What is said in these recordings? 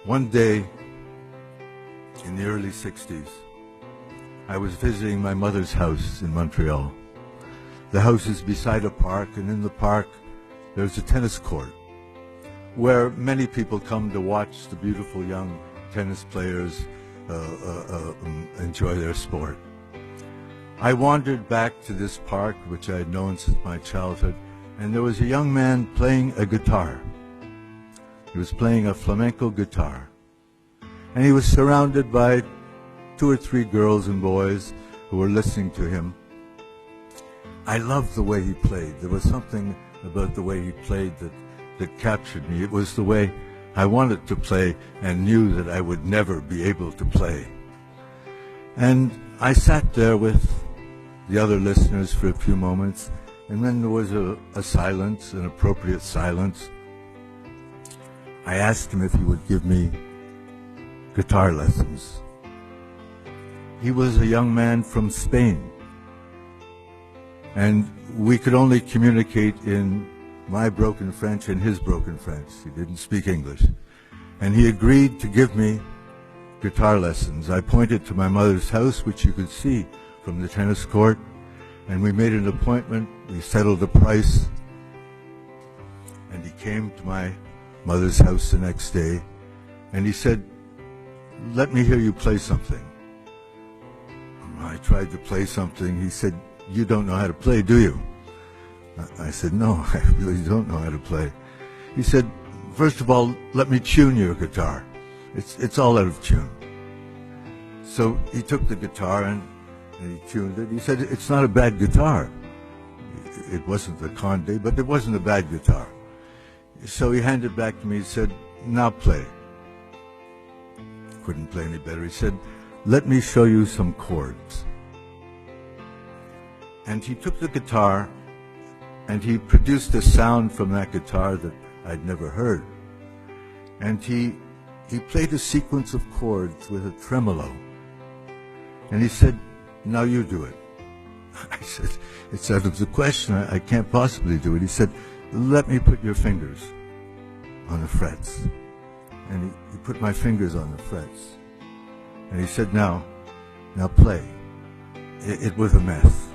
One day in the early 60s, I was visiting my mother's house in Montreal. The house is beside a park, and in the park there's a tennis court where many people come to watch the beautiful young tennis players enjoy their sport. I wandered back to this park, which I had known since my childhood, and there was a young man playing a guitar. He was playing a flamenco guitar, and he was surrounded by 2 or 3 girls and boys who were listening to him. I loved the way he played. There was something about the way he played that captured me. It was the way I wanted to play and knew that I would never be able to play. And I sat there with the other listeners for a few moments, and then there was a silence, an appropriate silence. I asked him if he would give me guitar lessons. He was a young man from Spain, and we could only communicate in my broken French and his broken French. He didn't speak English. And he agreed to give me guitar lessons. I pointed to my mother's house, which you could see from the tennis court, and we made an appointment. We settled the price, and he came to my mother's house the next day, and he said, "Let me hear you play something." I tried to play something. He said, "You don't know how to play, do you?" I said, "No, I really don't know how to play." He said, "First of all, let me tune your guitar. It's all out of tune." So he took the guitar and he tuned it. He said, "It's not a bad guitar." It wasn't the Conde, but it wasn't a bad guitar. So he handed it back to me. He said, "Now play." Couldn't play any better. He said, "Let me show you some chords." And he took the guitar and he produced a sound from that guitar that I'd never heard. And he played a sequence of chords with a tremolo. And he said, "Now you do it." I said, "It's out of the question. I can't possibly do it." He said, "Let me put your fingers on the frets." And he put my fingers on the frets. And he said, now play. It was a mess.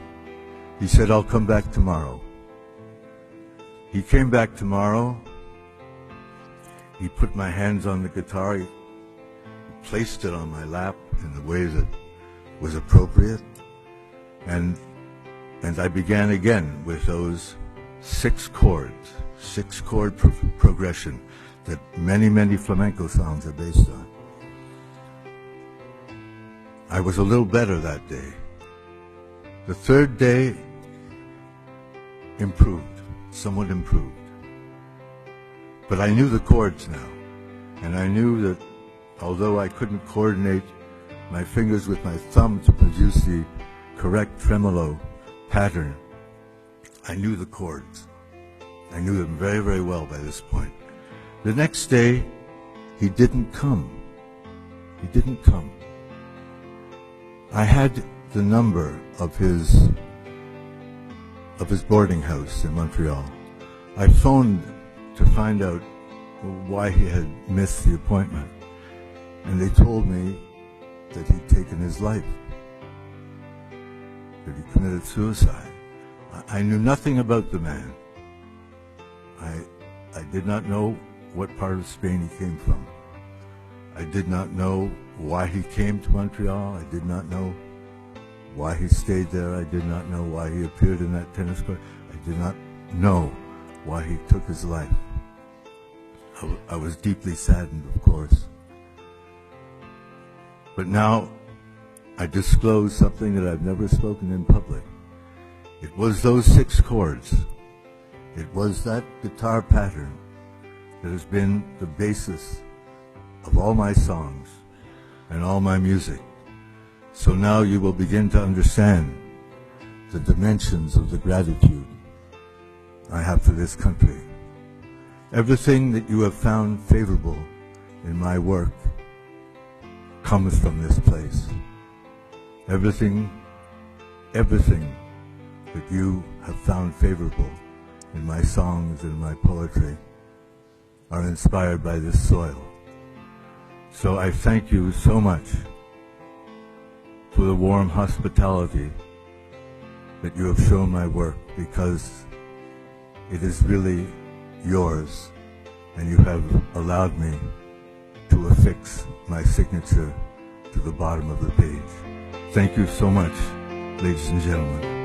He said, "I'll come back tomorrow." He came back tomorrow. He put my hands on the guitar. He placed it on my lap in the way that was appropriate. And I began again with those 6 chords, 6-chord progression that many flamenco songs are based on. I was a little better that day. The 3rd day improved, somewhat improved. But I knew the chords now, and I knew that although I couldn't coordinate my fingers with my thumb to produce the correct tremolo pattern, I knew the chords. I knew them very well by this point. The next day, he didn't come. He didn't come. I had the number of his boarding house in Montreal. I phoned to find out why he had missed the appointment, and they told me that he'd taken his life, that he committed suicide. I knew nothing about the man. I did not know what part of Spain he came from. I did not know why he came to Montreal. I did not know why he stayed there. I did not know why he appeared in that tennis court. I did not know why he took his life. I was deeply saddened, of course. But now I disclose something that I've never spoken in public. It was those 6 chords. It was that guitar pattern that has been the basis of all my songs and all my music. So now you will begin to understand the dimensions of the gratitude I have for this country. Everything that you have found favorable in my work comes from this place. Everything that you have found favorable in my songs and my poetry are inspired by this soil. So I thank you so much for the warm hospitality that you have shown my work, because it is really yours, and you have allowed me to affix my signature to the bottom of the page. Thank you so much, ladies and gentlemen.